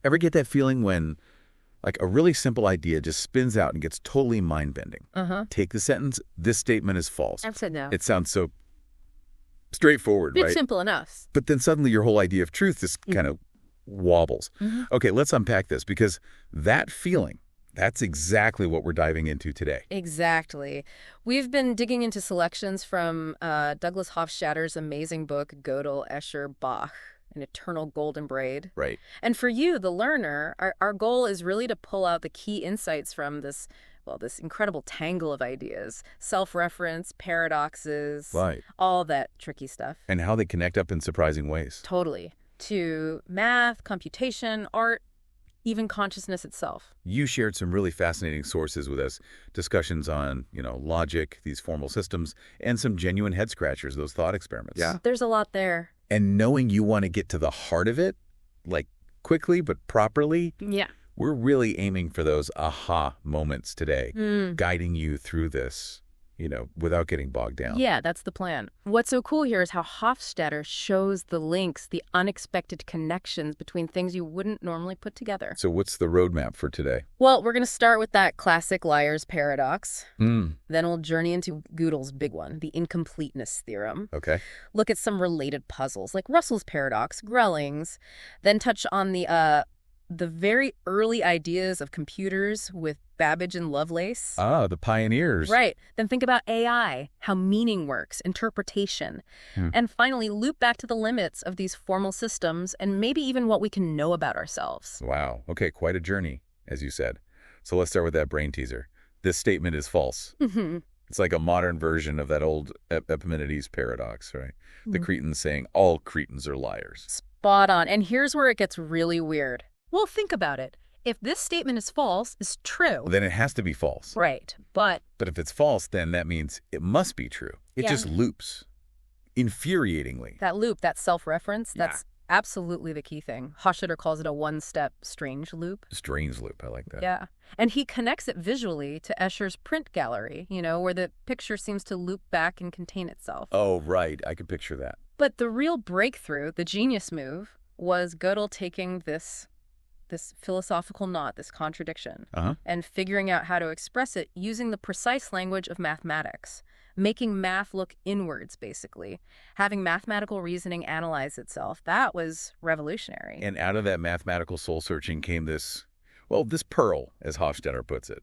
Ever get that feeling when, like, a really simple idea just spins out and gets totally mind-bending? Take the sentence, this statement is false. I've said no. It sounds so straightforward, It's right? simple enough. But then suddenly your whole idea of truth just kind of wobbles. Okay, let's unpack this, because that feeling, that's exactly what we're diving into today. Exactly. We've been digging into selections from Douglas Hofstadter's amazing book, Gödel, Escher, Bach, An Eternal Golden Braid. Right. And for you, the learner, our goal is really to pull out the key insights from this incredible tangle of ideas, self-reference, paradoxes, Right. all that tricky stuff. And how they connect up in surprising ways. Totally. To math, computation, art, even consciousness itself. You shared some really fascinating sources with us, discussions on, logic, these formal systems, and some genuine head-scratchers, those thought experiments. Yeah. There's a lot there. And knowing you want to get to the heart of it, like quickly but properly, Yeah. we're really aiming for those aha moments today, guiding you through this, without getting bogged down. Yeah, that's the plan. What's so cool here is how Hofstadter shows the links, the unexpected connections between things you wouldn't normally put together. So what's the roadmap for today? Well, we're going to start with that classic liar's paradox. Hmm. Then we'll journey into Gödel's big one, the incompleteness theorem. Okay. Look at some related puzzles like Russell's paradox, Grelling's. Then touch on the very early ideas of computers with Babbage and Lovelace. Ah, the pioneers. Right. Then think about AI, how meaning works, interpretation. And finally, loop back to the limits of these formal systems and maybe even what we can know about ourselves. Wow. Okay, quite a journey, as you said. So let's start with that brain teaser. This statement is false. It's like a modern version of that old Epimenides paradox, right? The Cretans saying all Cretans are liars. Spot on. And here's where it gets really weird. Well, think about it. If this statement is false, is true. Then it has to be false. Right. But if it's false, then that means it must be true. It just loops. Infuriatingly. that loop, that self-reference, that's absolutely the key thing. Hofstadter calls it a one-step strange loop. Strange loop. I like that. Yeah. And he connects it visually to Escher's print gallery, where the picture seems to loop back and contain itself. Oh, right. I could picture that. But the real breakthrough, the genius move, was Gödel taking this philosophical knot, this contradiction, and figuring out how to express it using the precise language of mathematics, making math look inwards, basically, having mathematical reasoning analyze itself. That was revolutionary. And out of that mathematical soul-searching came this pearl, as Hofstadter puts it,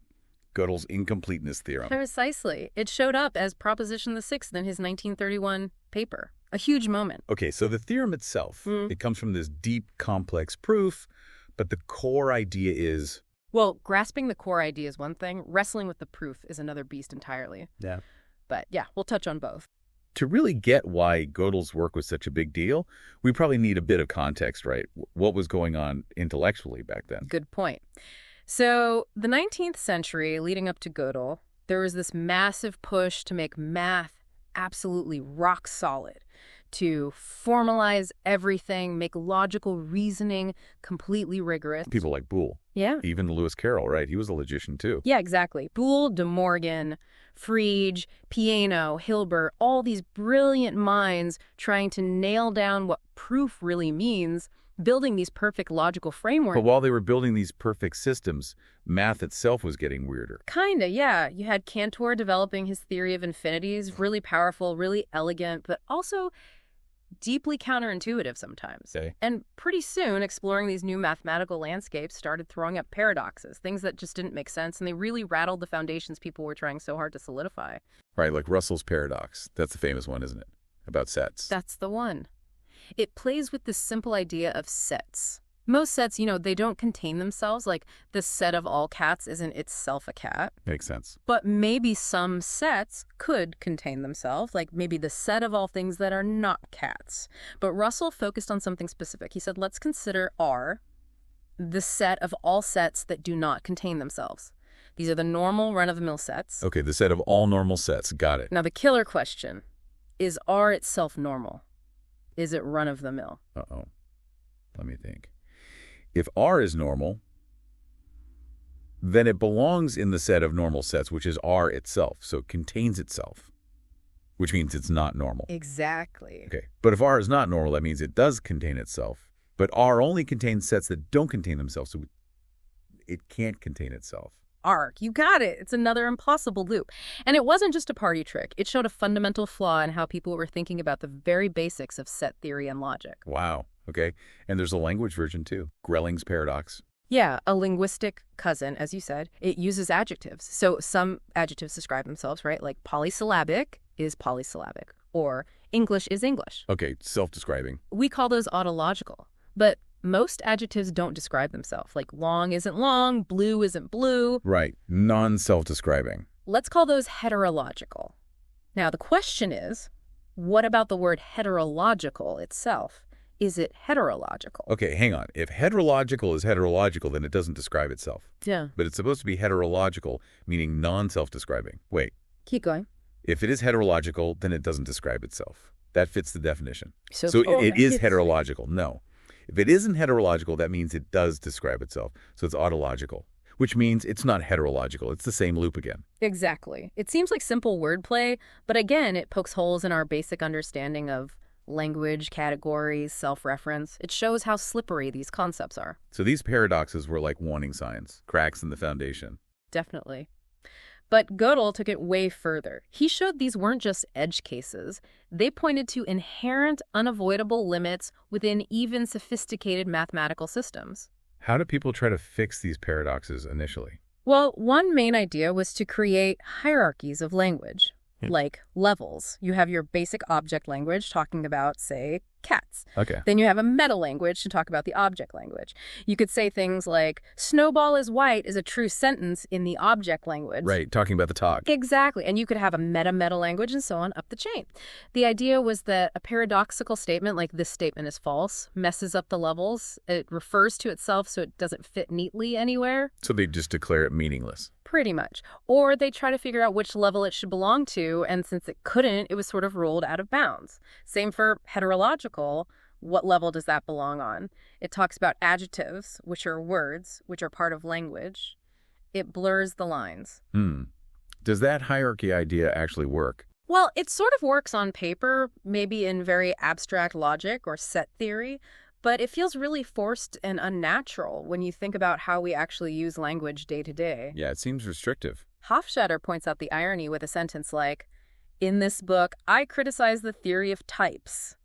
Gödel's incompleteness theorem. Precisely. It showed up as Proposition the Sixth in his 1931 paper. A huge moment. Okay, so the theorem itself, it comes from this deep, complex proof, but the core idea is... Well, grasping the core idea is one thing. Wrestling with the proof is another beast entirely. Yeah. But yeah, we'll touch on both. To really get why Gödel's work was such a big deal, we probably need a bit of context, right? What was going on intellectually back then? Good point. So the 19th century, leading up to Gödel, there was this massive push to make math absolutely rock solid, to formalize everything, make logical reasoning completely rigorous. People like Boole. Yeah. Even Lewis Carroll, right? He was a logician, too. Yeah, exactly. Boole, De Morgan, Frege, Peano, Hilbert, all these brilliant minds trying to nail down what proof really means, building these perfect logical frameworks. But while they were building these perfect systems, math itself was getting weirder. Kinda, yeah. You had Cantor developing his theory of infinities, really powerful, really elegant, but also deeply counterintuitive sometimes. Okay. And pretty soon, exploring these new mathematical landscapes started throwing up paradoxes, things that just didn't make sense, and they really rattled the foundations people were trying so hard to solidify. Right, like Russell's paradox. That's the famous one, isn't it? About sets. That's the one. It plays with this simple idea of sets. Most sets, they don't contain themselves, like the set of all cats isn't itself a cat. Makes sense. But maybe some sets could contain themselves, like maybe the set of all things that are not cats. But Russell focused on something specific. He said, let's consider R, the set of all sets that do not contain themselves. These are the normal run-of-the-mill sets. Okay, the set of all normal sets. Got it. Now the killer question, is R itself normal? Is it run-of-the-mill? Uh-oh. Let me think. If R is normal, then it belongs in the set of normal sets, which is R itself, so it contains itself, which means it's not normal. Exactly. Okay, but if R is not normal, that means it does contain itself, But R only contains sets that don't contain themselves, so it can't contain itself. Arc, you got it. It's another impossible loop. And it wasn't just a party trick. It showed a fundamental flaw in how people were thinking about the very basics of set theory and logic. Wow. Okay. And there's a language version, too. Grelling's paradox. Yeah, a linguistic cousin, as you said. It uses adjectives. So some adjectives describe themselves, right? Like polysyllabic is polysyllabic, or English is English. Okay, self-describing. We call those autological. But most adjectives don't describe themselves. Like long isn't long, blue isn't blue. Right. Non-self-describing. Let's call those heterological. Now, the question is, what about the word heterological itself? Is it heterological? Okay, hang on. If heterological is heterological, then it doesn't describe itself. Yeah. But it's supposed to be heterological, meaning non-self-describing. Wait. Keep going. If it is heterological, then it doesn't describe itself. That fits the definition. So it is heterological. No. If it isn't heterological, that means it does describe itself. So it's autological, which means it's not heterological. It's the same loop again. Exactly. It seems like simple wordplay, but again, it pokes holes in our basic understanding of language, categories, self-reference. It shows how slippery these concepts are. So these paradoxes were like warning signs, cracks in the foundation. Definitely. But Gödel took it way further. He showed these weren't just edge cases. They pointed to inherent, unavoidable limits within even sophisticated mathematical systems. How do people try to fix these paradoxes initially? Well, one main idea was to create hierarchies of language. Like levels. You have your basic object language talking about, say, cats. Okay. Then you have a meta language to talk about the object language. You could say things like, snowball is white is a true sentence in the object language. Right, talking about the talk. Exactly. And you could have a meta language and so on up the chain. The idea was that a paradoxical statement like this statement is false messes up the levels. It refers to itself so it doesn't fit neatly anywhere. So they just declare it meaningless. Pretty much. Or they try to figure out which level it should belong to, and since it couldn't, it was sort of ruled out of bounds. Same for heterological. What level does that belong on? It talks about adjectives, which are words, which are part of language. It blurs the lines. Does that hierarchy idea actually work? Well, it sort of works on paper, maybe in very abstract logic or set theory, but it feels really forced and unnatural when you think about how we actually use language day to day. Yeah, it seems restrictive. Hofstadter points out the irony with a sentence like, in this book, I criticize the theory of types.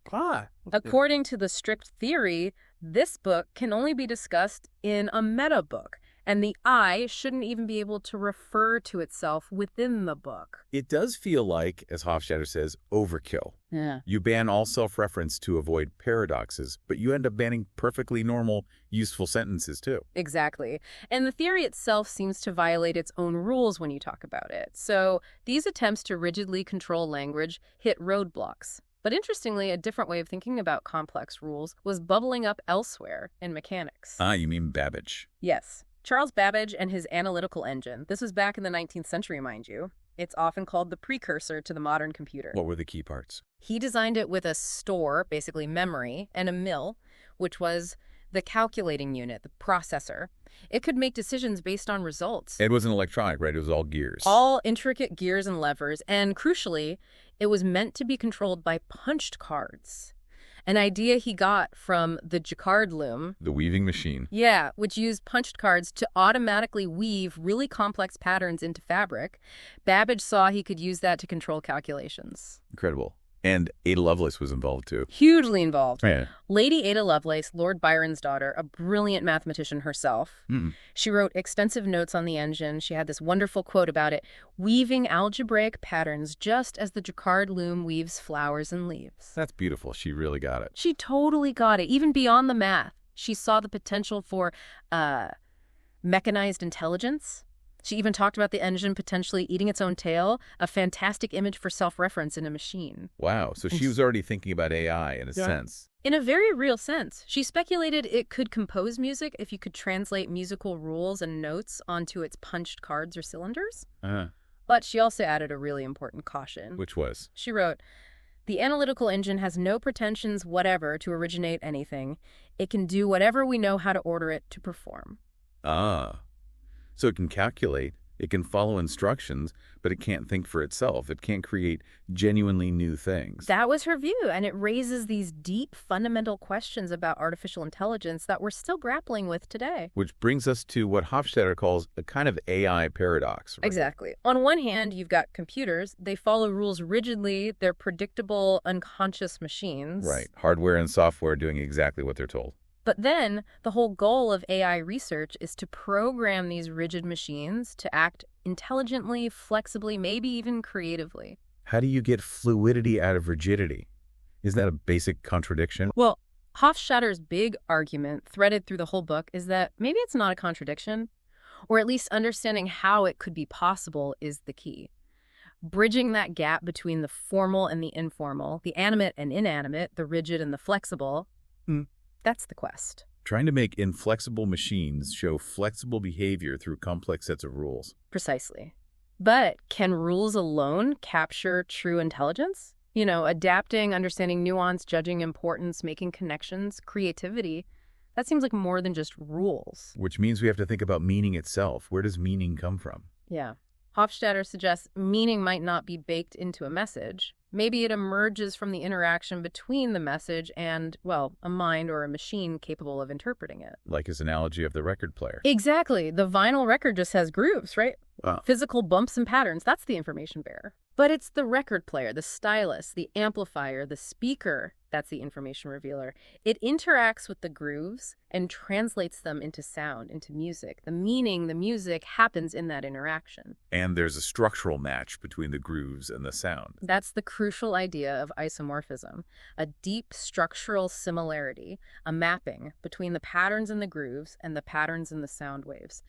According to the strict theory, this book can only be discussed in a meta book, and the I shouldn't even be able to refer to itself within the book. It does feel like, as Hofstadter says, overkill. Yeah. You ban all self-reference to avoid paradoxes, but you end up banning perfectly normal, useful sentences too. Exactly. And the theory itself seems to violate its own rules when you talk about it. So these attempts to rigidly control language hit roadblocks. But interestingly, a different way of thinking about complex rules was bubbling up elsewhere in mechanics. Ah, you mean Babbage. Yes. Charles Babbage and his analytical engine. This was back in the 19th century, mind you. It's often called the precursor to the modern computer. What were the key parts? He designed it with a store, basically memory, and a mill, which was the calculating unit, the processor. It could make decisions based on results. It wasn't electronic, right? It was all gears. All intricate gears and levers, and crucially, it was meant to be controlled by punched cards. An idea he got from the Jacquard loom. The weaving machine. Yeah, which used punched cards to automatically weave really complex patterns into fabric. Babbage saw he could use that to control calculations. Incredible. And Ada Lovelace was involved, too. Hugely involved. Yeah. Lady Ada Lovelace, Lord Byron's daughter, a brilliant mathematician herself. She wrote extensive notes on the engine. She had this wonderful quote about it, weaving algebraic patterns just as the Jacquard loom weaves flowers and leaves. That's beautiful. She really got it. She totally got it, even beyond the math. She saw the potential for mechanized intelligence. She even talked about the engine potentially eating its own tail, a fantastic image for self-reference in a machine. Wow, so she was already thinking about AI in a sense. In a very real sense. She speculated it could compose music if you could translate musical rules and notes onto its punched cards or cylinders. But she also added a really important caution. Which was? She wrote, the analytical engine has no pretensions whatever to originate anything. It can do whatever we know how to order it to perform. Ah. So it can calculate, It can follow instructions, but it can't think for itself. It can't create genuinely new things. That was her view, and it raises these deep, fundamental questions about artificial intelligence that we're still grappling with today. Which brings us to what Hofstadter calls a kind of AI paradox. Right? Exactly. On one hand, you've got computers. They follow rules rigidly. They're predictable, unconscious machines. Right. Hardware and software doing exactly what they're told. But then, the whole goal of AI research is to program these rigid machines to act intelligently, flexibly, maybe even creatively. How do you get fluidity out of rigidity? Isn't that a basic contradiction? Well, Hofstadter's big argument, threaded through the whole book, is that maybe it's not a contradiction, or at least understanding how it could be possible is the key. Bridging that gap between the formal and the informal, the animate and inanimate, the rigid and the flexible, that's the quest. Trying to make inflexible machines show flexible behavior through complex sets of rules. Precisely. But can rules alone capture true intelligence? You know, adapting, understanding nuance, judging importance, making connections, creativity. That seems like more than just rules. Which means we have to think about meaning itself. Where does meaning come from? Yeah. Hofstadter suggests meaning might not be baked into a message. Maybe it emerges from the interaction between the message and, well, a mind or a machine capable of interpreting it. Like his analogy of the record player. Exactly. The vinyl record just has grooves, right? Wow. Physical bumps and patterns. That's the information bearer. But it's the record player, the stylus, the amplifier, the speaker that's the information revealer. It interacts with the grooves and translates them into sound, into music. The meaning, the music happens in that interaction. And there's a structural match between the grooves and the sound. That's the crucial idea of isomorphism, a deep structural similarity, a mapping between the patterns in the grooves and the patterns in the sound waves.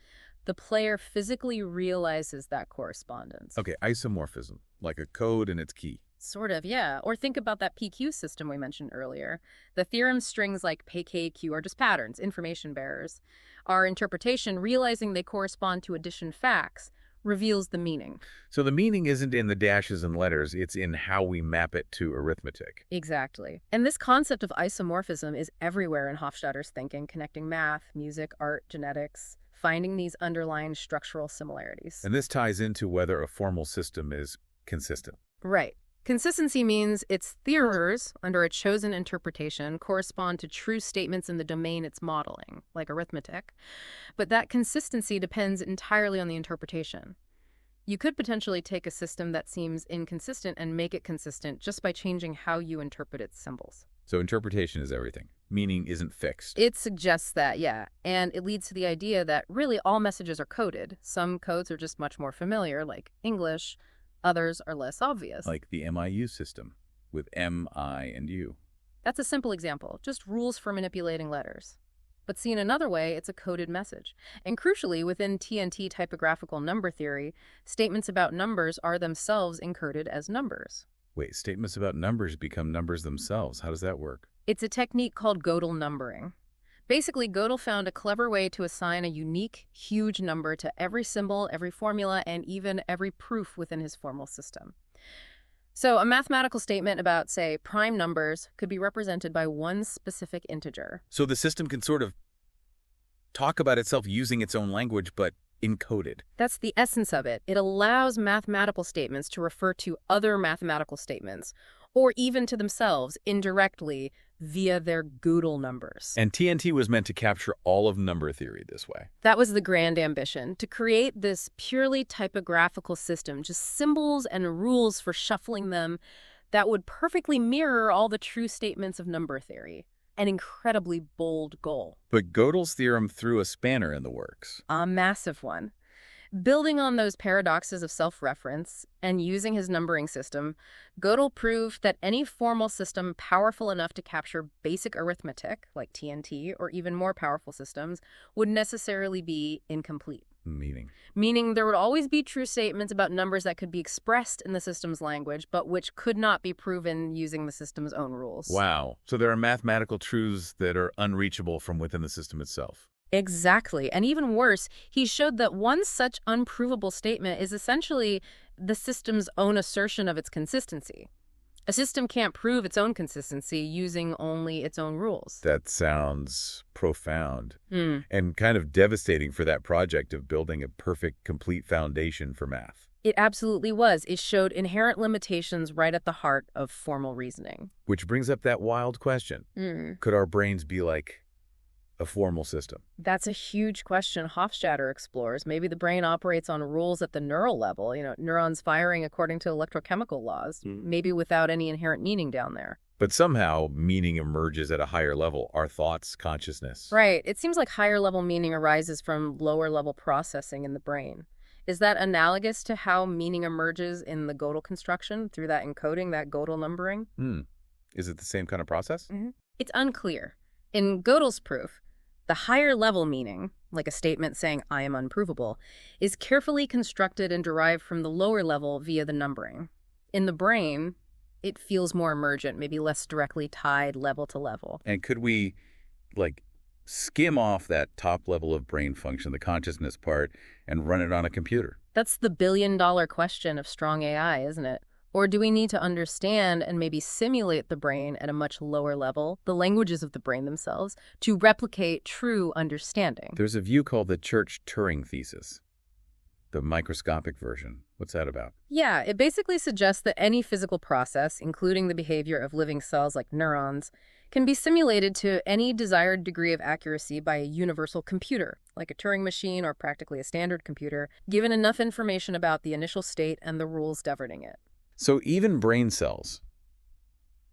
The player physically realizes that correspondence. Okay, isomorphism, like a code and its key. Sort of, yeah. Or think about that PQ system we mentioned earlier. The theorem strings like PK, are just patterns, information bearers. Our interpretation, realizing they correspond to addition facts, reveals the meaning. So the meaning isn't in the dashes and letters, it's in how we map it to arithmetic. Exactly. And this concept of isomorphism is everywhere in Hofstadter's thinking, connecting math, music, art, genetics, finding these underlying structural similarities. And this ties into whether a formal system is consistent. Right. Consistency means its theorers, under a chosen interpretation, correspond to true statements in the domain it's modeling, like arithmetic. But that consistency depends entirely on the interpretation. You could potentially take a system that seems inconsistent and make it consistent just by changing how you interpret its symbols. So interpretation is everything. Meaning isn't fixed. It suggests that, yeah. And it leads to the idea that really all messages are coded. Some codes are just much more familiar, like English. Others are less obvious. Like the MIU system, with M, I, and U. That's a simple example, just rules for manipulating letters. But seen another way, it's a coded message. And crucially, within TNT typographical number theory, statements about numbers are themselves encoded as numbers. Wait, statements about numbers become numbers themselves. How does that work? It's a technique called Gödel numbering. Basically, Gödel found a clever way to assign a unique, huge number to every symbol, every formula, and even every proof within his formal system. So a mathematical statement about, say, prime numbers could be represented by one specific integer. So the system can sort of talk about itself using its own language, but encoded. That's the essence of it. It allows mathematical statements to refer to other mathematical statements, or even to themselves indirectly via their Gödel numbers. And TNT was meant to capture all of number theory this way. That was the grand ambition, to create this purely typographical system, just symbols and rules for shuffling them that would perfectly mirror all the true statements of number theory. An incredibly bold goal. But Gödel's theorem threw a spanner in the works. A massive one. Building on those paradoxes of self-reference and using his numbering system, Gödel proved that any formal system powerful enough to capture basic arithmetic, like TNT, or even more powerful systems, would necessarily be incomplete. Meaning there would always be true statements about numbers that could be expressed in the system's language, but which could not be proven using the system's own rules. Wow. So there are mathematical truths that are unreachable from within the system itself. Exactly. And even worse, he showed that one such unprovable statement is essentially the system's own assertion of its consistency. A system can't prove its own consistency using only its own rules. That sounds profound and kind of devastating for that project of building a perfect, complete foundation for math. It absolutely was. It showed inherent limitations right at the heart of formal reasoning. Which brings up that wild question. Could our brains be like a formal system? That's a huge question Hofstadter explores. Maybe the brain operates on rules at the neural level, neurons firing according to electrochemical laws, maybe without any inherent meaning down there. But somehow meaning emerges at a higher level, our thoughts, consciousness. Right. It seems like higher level meaning arises from lower level processing in the brain. Is that analogous to how meaning emerges in the Gödel construction through that encoding, that Gödel numbering? Is it the same kind of process? It's unclear. In Gödel's proof, the higher level meaning, like a statement saying, I am unprovable, is carefully constructed and derived from the lower level via the numbering. In the brain, it feels more emergent, maybe less directly tied level to level. And could we, skim off that top level of brain function, the consciousness part, and run it on a computer? That's the billion-dollar question of strong AI, isn't it? Or do we need to understand and maybe simulate the brain at a much lower level, the languages of the brain themselves, to replicate true understanding? There's a view called the Church-Turing thesis, the microscopic version. What's that about? Yeah, it basically suggests that any physical process, including the behavior of living cells like neurons, can be simulated to any desired degree of accuracy by a universal computer, like a Turing machine or practically a standard computer, given enough information about the initial state and the rules governing it. So even brain cells,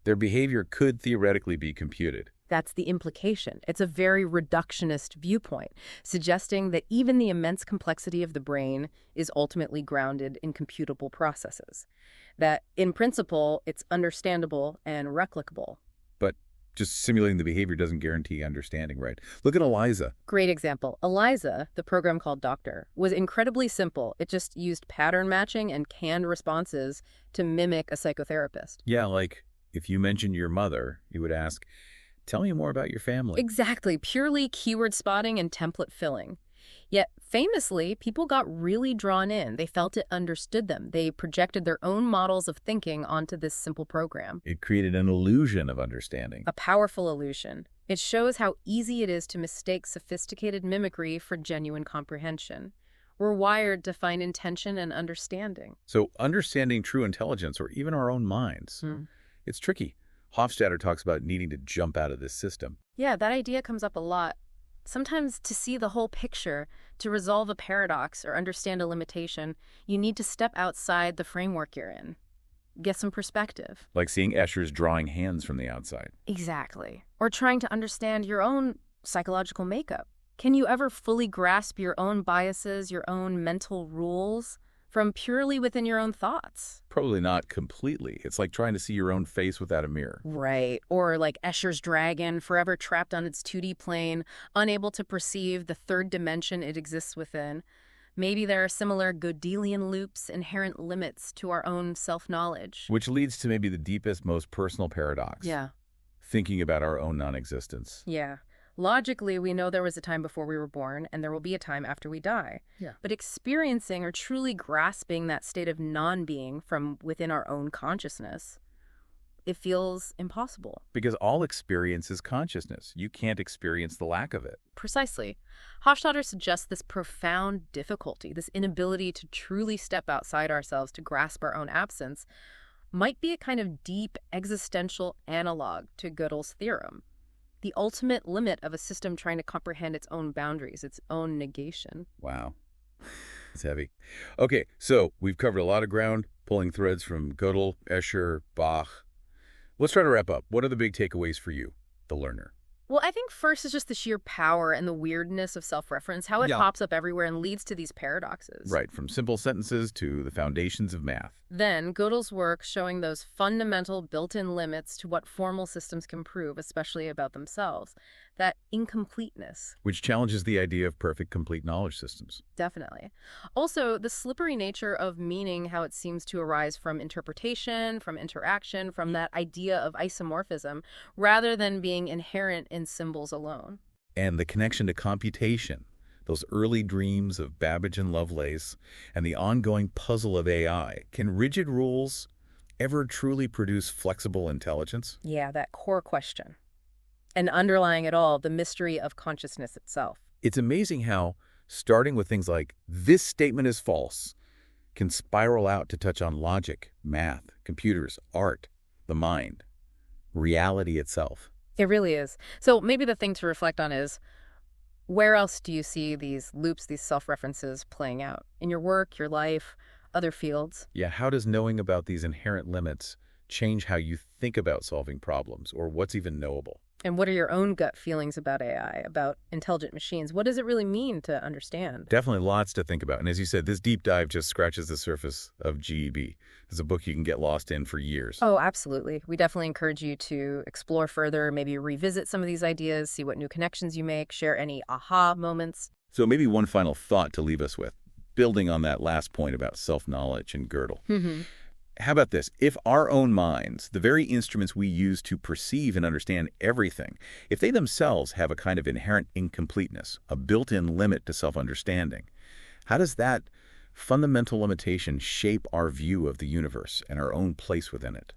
their behavior could theoretically be computed. That's the implication. It's a very reductionist viewpoint, suggesting that even the immense complexity of the brain is ultimately grounded in computable processes. That, in principle, it's understandable and replicable. But just simulating the behavior doesn't guarantee understanding, right? Look at ELIZA. Great example. ELIZA, the program called Doctor, was incredibly simple. It just used pattern matching and canned responses to mimic a psychotherapist. Yeah, like if you mentioned your mother, you would ask, tell me more about your family. Exactly. Purely keyword spotting and template filling. Yet, famously, people got really drawn in. They felt it understood them. They projected their own models of thinking onto this simple program. It created an illusion of understanding. A powerful illusion. It shows how easy it is to mistake sophisticated mimicry for genuine comprehension. We're wired to find intention and understanding. So understanding true intelligence, or even our own minds, it's tricky. Hofstadter talks about needing to jump out of this system. Yeah, that idea comes up a lot. Sometimes to see the whole picture, to resolve a paradox or understand a limitation, you need to step outside the framework you're in. Get some perspective. Like seeing Escher's drawing hands from the outside. Exactly. Or trying to understand your own psychological makeup. Can you ever fully grasp your own biases, your own mental rules, from purely within your own thoughts? Probably not completely. It's like trying to see your own face without a mirror. Right. Or like Escher's dragon, forever trapped on its 2D plane, unable to perceive the third dimension it exists within. Maybe there are similar Gödelian loops, inherent limits to our own self-knowledge. Which leads to maybe the deepest, most personal paradox. Yeah. Thinking about our own non-existence. Yeah. Logically, we know there was a time before we were born, and there will be a time after we die. Yeah. But experiencing or truly grasping that state of non-being from within our own consciousness, it feels impossible. Because all experience is consciousness. You can't experience the lack of it. Precisely. Hofstadter suggests this profound difficulty, this inability to truly step outside ourselves to grasp our own absence, might be a kind of deep existential analog to Gödel's theorem. The ultimate limit of a system trying to comprehend its own boundaries, its own negation. Wow. It's heavy. Okay, so we've covered a lot of ground, pulling threads from Gödel, Escher, Bach. Let's try to wrap up. What are the big takeaways for you, the learner? Well, I think first is just the sheer power and the weirdness of self-reference, how it pops up everywhere and leads to these paradoxes. Right, from simple sentences to the foundations of math. Then, Gödel's work showing those fundamental built-in limits to what formal systems can prove, especially about themselves. That incompleteness. Which challenges the idea of perfect, complete knowledge systems. Definitely. Also, the slippery nature of meaning, how it seems to arise from interpretation, from interaction, from that idea of isomorphism, rather than being inherent in symbols alone. And the connection to computation, those early dreams of Babbage and Lovelace, and the ongoing puzzle of AI. Can rigid rules ever truly produce flexible intelligence? Yeah, that core question. And underlying it all, the mystery of consciousness itself. It's amazing how, starting with things like, this statement is false, can spiral out to touch on logic, math, computers, art, the mind, reality itself. It really is. So maybe the thing to reflect on is, where else do you see these loops, these self-references playing out? In your work, your life, other fields? Yeah, how does knowing about these inherent limits change how you think about solving problems, or what's even knowable? And what are your own gut feelings about AI, about intelligent machines? What does it really mean to understand? Definitely lots to think about. And as you said, this deep dive just scratches the surface of GEB. It's a book you can get lost in for years. Oh, absolutely. We definitely encourage you to explore further, maybe revisit some of these ideas, see what new connections you make, share any aha moments. So maybe one final thought to leave us with, building on that last point about self-knowledge and Gödel. How about this? If our own minds, the very instruments we use to perceive and understand everything, if they themselves have a kind of inherent incompleteness, a built-in limit to self-understanding, how does that fundamental limitation shape our view of the universe and our own place within it?